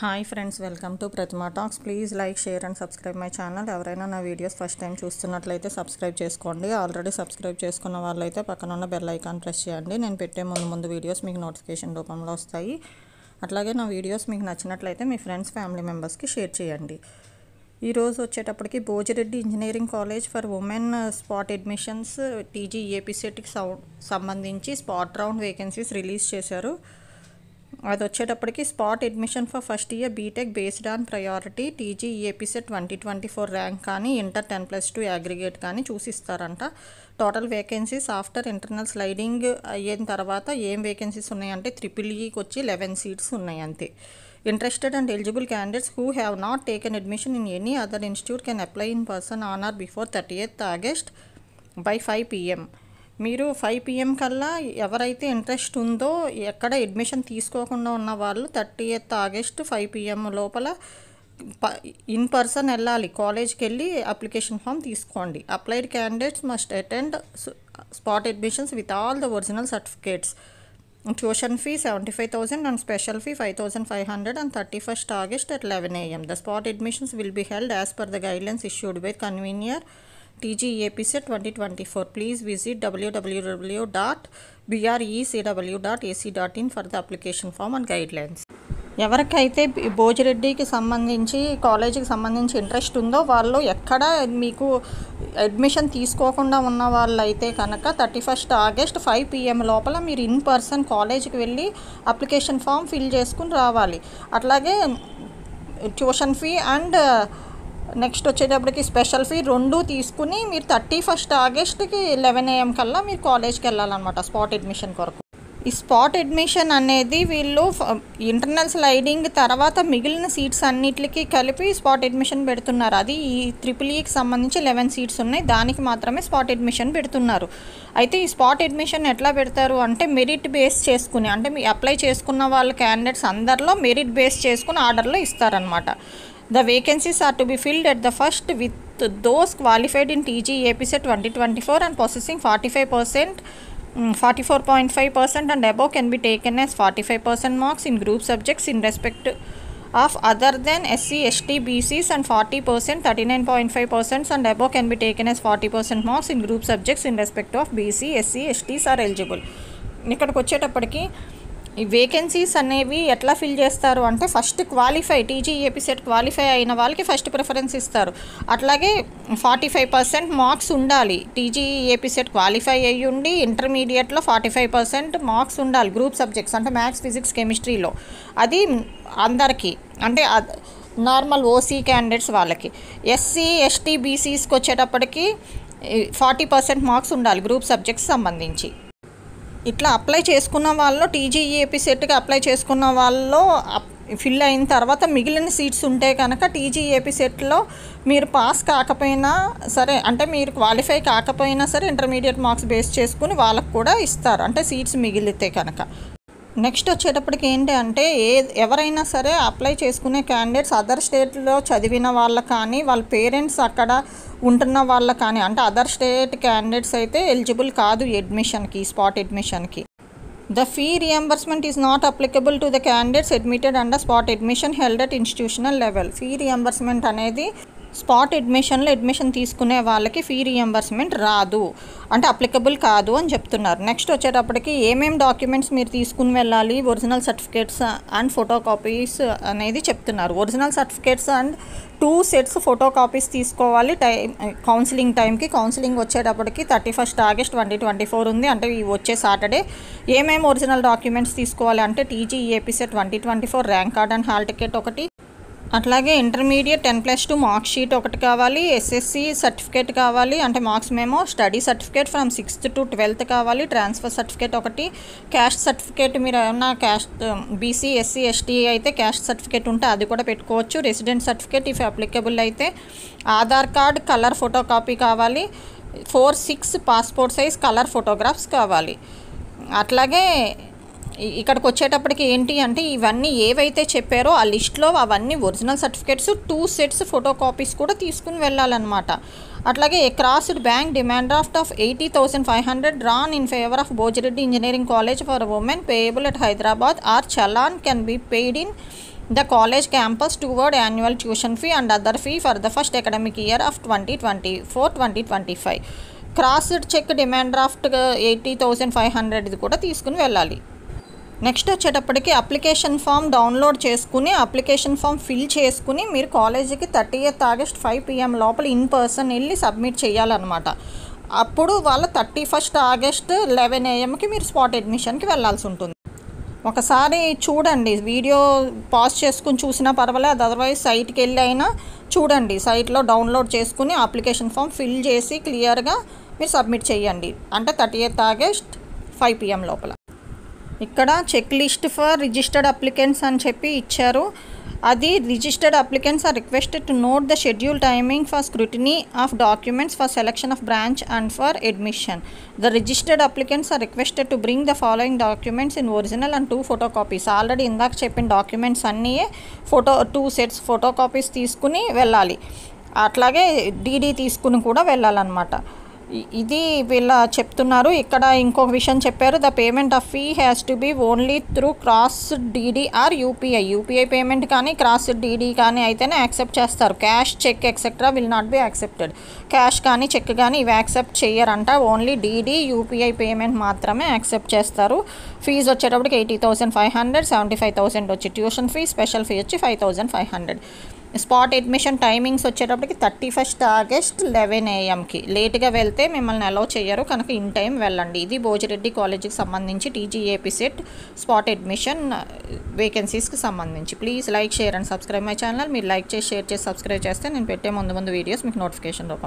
Hi friends, welcome to Pratima talks. Please like, share and subscribe my channel. ఎవరైనా నా videos first time చూస్తున్నట్లయితే subscribe చేసుకోండి. Already subscribe చేసుకున్న వాళ్ళైతే పక్కన ఉన్న బెల్ ఐకాన్ ప్రెస్ చేయండి. నేను పెట్టే ముందు వీడియోస్ మీకు నోటిఫికేషన్ రూపంలో వస్తాయి. అట్లాగే నా వీడియోస్ మీకు నచ్చినట్లయితే మీ ఫ్రెండ్స్, ఫ్యామిలీ మెంబర్స్కి షేర్ చేయండి. ఈరోజు వచ్చేటప్పటికి Bhojireddy engineering college for women spot admissions TG ఏపీసెట్కి సంబంధించి స్పాట్ రౌండ్ వేకెన్సీస్ రిలీజ్ చేశారు. అది వచ్చేటప్పటికి spot admission for first year BTech based on priority TG APCET 2024 rank కానీ ఇంటర్ 10+2 అగ్రిగేట్ కానీ చూసిస్తారంట. Total vacancies after internal sliding అయిన తర్వాత ఏం వేకెన్సీస్ ఉన్నాయంటే EEEకి వచ్చి 11 సీట్స్ ఉన్నాయి అంతే. Interested and eligible candidates who have not taken admission in any other institute can apply in person on or before 30th August by 5 PM. మీరు 5 PM కల్లా ఎవరైతే ఇంట్రెస్ట్ ఉందో ఎక్కడ అడ్మిషన్ తీసుకోకుండా ఉన్న వాళ్ళు 30th August 5 PM లోపల ఇన్ పర్సన్ వెళ్ళాలి, కాలేజ్కి వెళ్ళి అప్లికేషన్ ఫామ్ తీసుకోండి. Applied candidates must attend spot admissions with all the original certificates. Tuition fee 75,000 and special fee 5,500 on 31st August at 11 AM. The spot admissions will be held as per the guidelines issued by convener TG APSET 2024. Please visit www.brecw.ac.in for the application form and guidelines. ఎవరికైతే భోజిరెడ్డికి సంబంధించి కాలేజీకి సంబంధించి interest ఉందో వాళ్ళు ఎక్కడ మీకు admission తీసుకోకుండా ఉన్న వాళ్ళు అయితే కనుక 31st August 5 PM లోపల మీరు ఇన్ పర్సన్ కాలేజీకి వెళ్ళి అప్లికేషన్ ఫామ్ ఫిల్ చేసుకుని రావాలి. అట్లాగే ట్యూషన్ ఫీ అండ్ నెక్స్ట్ వచ్చేటప్పటికి స్పెషల్ ఫీ 2 తీసుకుని మీరు 31st Augustకి 11 AM కల్లా మీరు కాలేజ్కి వెళ్ళాలన్నమాట స్పాట్ అడ్మిషన్ కొరకు. ఈ స్పాట్ అడ్మిషన్ అనేది వీళ్ళు ఇంటర్నల్ స్లైడింగ్ తర్వాత మిగిలిన సీట్స్ అన్నిటికి కలిపి స్పాట్ అడ్మిషన్ పెడుతున్నారు. అది ఈ EEEకి సంబంధించి 11 సీట్స్ ఉన్నాయి, దానికి మాత్రమే స్పాట్ అడ్మిషన్ పెడుతున్నారు. అయితే ఈ స్పాట్ అడ్మిషన్ ఎట్లా పెడతారు అంటే మెరిట్ బేస్ చేసుకుని, అంటే మీ అప్లై చేసుకున్న వాళ్ళ క్యాండిడేట్స్ అందరిలో మెరిట్ బేస్ చేసుకుని ఆర్డర్లో ఇస్తారనమాట. The vacancies are to be filled at the first with those qualified in TG APSET 2024 and possessing 44.5% and above can be taken as 45% marks in group subjects in respect of other than SC, ST, BCs and 40%, 39.5% and above can be taken as 40% marks in group subjects in respect of BC, SC, STs are eligible. ఇక్కడికి వచ్చేటప్పటికి ఈ vacancies అనేవి ఎట్లా fill చేస్తారు అంటే first qualify TG APSET qualify అయిన వాళ్ళకి first preference ఇస్తారు. అట్లాగే 45% మార్క్స్ ఉండాలి. టీజీ ఏపీసెట్ క్వాలిఫై అయ్యి ఉండి ఇంటర్మీడియట్లో 45% మార్క్స్ ఉండాలి గ్రూప్ సబ్జెక్ట్స్ అంటే మ్యాథ్స్, ఫిజిక్స్, కెమిస్ట్రీలో. అది అందరికీ అంటే నార్మల్ ఓసీ క్యాండిడేట్స్ వాళ్ళకి. ఎస్సీ, ఎస్టీ, బీసీస్కి వచ్చేటప్పటికి 40% మార్క్స్ ఉండాలి గ్రూప్ సబ్జెక్ట్స్ సంబంధించి. ఇట్లా అప్లై చేసుకున్న వాళ్ళు టీజీ ఏపీసెట్కి అప్లై చేసుకున్న వాళ్ళు ఫిల్ అయిన తర్వాత మిగిలిన సీట్స్ ఉంటే కనుక టీజీ ఏపీసెట్లో మీరు పాస్ కాకపోయినా సరే, అంటే మీరు క్వాలిఫై కాకపోయినా సరే ఇంటర్మీడియట్ మార్క్స్ బేస్ చేసుకుని వాళ్ళకు కూడా ఇస్తారు, అంటే సీట్స్ మిగిలితే కనుక. నెక్స్ట్ వచ్చేటప్పటికి ఏంటి అంటే ఎవరైనా సరే అప్లై చేసుకునే క్యాండిడేట్స్ అదర్ స్టేట్లో చదివిన వాళ్ళు కానీ వాళ్ళ పేరెంట్స్ అక్కడ ఉంటున్న వాళ్ళు కానీ, అంటే అదర్ స్టేట్ క్యాండిడేట్స్ అయితే ఎలిజిబుల్ కాదు అడ్మిషన్కి, spot అడ్మిషన్కి. The fee reimbursement is not applicable to the candidates admitted under spot admission held at institutional level. Fee reimbursement అనేది స్పాట్ అడ్మిషన్లో అడ్మిషన్ తీసుకునే వాళ్ళకి ఫీ రీఎంబర్స్మెంట్ రాదు, అంటే అప్లికబుల్ కాదు అని చెప్తున్నారు. నెక్స్ట్ వచ్చేటప్పటికి ఏమేమి డాక్యుమెంట్స్ మీరు తీసుకుని వెళ్ళాలి, original certificates and photo copies అనేది చెప్తున్నారు. Original certificates and 2 sets photo copies తీసుకోవాలి కౌన్సిలింగ్ టైంకి. కౌన్సిలింగ్ వచ్చేటప్పటికి 31st August 2024 ఉంది, అంటే వచ్చే సాటర్డే. ఏమేమి ఒరిజినల్ డాక్యుమెంట్స్ తీసుకోవాలి అంటే TG APCET 2024 rank card and hall ticket ఒకటి, అట్లాగే ఇంటర్మీడియట్ 10+2 మార్క్ షీట్ ఒకటి కావాలి, ఎస్ఎస్సి సర్టిఫికేట్ కావాలి అంటే marks memo, study certificate from 6th to 12th కావాలి, ట్రాన్స్ఫర్ సర్టిఫికేట్ ఒకటి, క్యాస్ట్ సర్టిఫికేట్ మీరు ఏమన్నా క్యాస్ట్ బీసీ, ఎస్సీ, ఎస్టీ అయితే క్యాస్ట్ సర్టిఫికేట్ ఉంటే అది కూడా పెట్టుకోవచ్చు, రెసిడెంట్ సర్టిఫికేట్ ఇఫ్ అప్లికబుల్ అయితే, Aadhaar card colour photo copy కావాలి, 4/6 పాస్పోర్ట్ సైజ్ కలర్ ఫోటోగ్రాఫ్స్ కావాలి. అట్లాగే ఇక్కడికి వచ్చేటప్పటికి ఏంటి అంటే ఇవన్నీ ఏవైతే చెప్పారో ఆ లిస్ట్లో అవన్నీ original certificates, 2 sets photo copies కూడా తీసుకుని వెళ్ళాలన్నమాట. అట్లాగే a crossed bank demand draft of 80,500 drawn in favour of Bhojireddy engineering college for women payable at Hyderabad or challan can be paid in the college campus toward annual tuition fee and other fee for the first academic year of 2024-2025. Crossed check demand draft 80,500 ఇది కూడా తీసుకుని వెళ్ళాలి. Next వచ్చేటప్పటికి application form download చేసుకుని application form fill చేసుకుని మీరు కాలేజీకి 30th August 5 PM లోపల ఇన్ పర్సన్ వెళ్ళి సబ్మిట్ చేయాలన్నమాట. అప్పుడు వాళ్ళ 31st August 11 AM మీరు స్పాట్ అడ్మిషన్కి వెళ్ళాల్సి ఉంటుంది. ఒకసారి చూడండి, వీడియో పాజ్ చేసుకుని చూసినా పర్వాలేదు, అదర్వైజ్ సైట్కి వెళ్ళి అయినా చూడండి. సైట్లో డౌన్లోడ్ చేసుకుని అప్లికేషన్ ఫామ్ ఫిల్ చేసి క్లియర్గా మీరు సబ్మిట్ చేయండి. అంటే 30th August 5 PM లోపల. ఇక్కడ check list for registered applicants అని చెప్పి ఇచ్చారు. అది registered applicants are requested to note the schedule timing for scrutiny of documents for selection of branch and for admission. The registered applicants are requested to bring the following documents in original and 2 photo copies. Already ఇందాక చెప్పిన documents అన్నీ 2 sets photo copies తీసుకుని వెళ్ళాలి. అట్లాగే DD తీసుకుని కూడా వెళ్ళాలన్నమాట. ఇది వీళ్ళ చెప్తున్నారు. ఇక్కడ ఇంకొక విషయం చెప్పారు, the payment of fee has to be only through cross DD or UPI payment కానీ క్రాస్ డీడీ కానీ అయితేనే యాక్సెప్ట్ చేస్తారు. Cash, cheque etcetera will not be accepted. Cash కానీ చెక్ కానీ ఇవి యాక్సెప్ట్ చేయరంట. ఓన్లీ డీడీ, యూపీఐ పేమెంట్ మాత్రమే accept చేస్తారు. ఫీజు వచ్చేటప్పటికి 80,500, 75,000 వచ్చి ట్యూషన్ ఫీ, స్పెషల్ ఫీ వచ్చి 5,500. స్పాట్ అడ్మిషన్ టైమింగ్స్ వచ్చేటప్పటికి 31st August 11 AMకి. లేట్గా వెళ్తే మిమ్మల్ని అలౌ చేయరు, కనుక ఇన్ టైం వెళ్ళండి. ఇది భోజిరెడ్డి కాలేజీకి సంబంధించి టీజీఏపీ సెట్ స్పాట్ అడ్మిషన్ వేకెన్సీస్కి సంబంధించి. Please like, share and subscribe my channel. మీరు లైక్ చేసి, షేర్ చేసి, సబ్స్క్రైబ్ చేస్తే నేను పెట్టే ముందు వీడియోస్ మీకు నోటిఫికేషన్ రూపంలో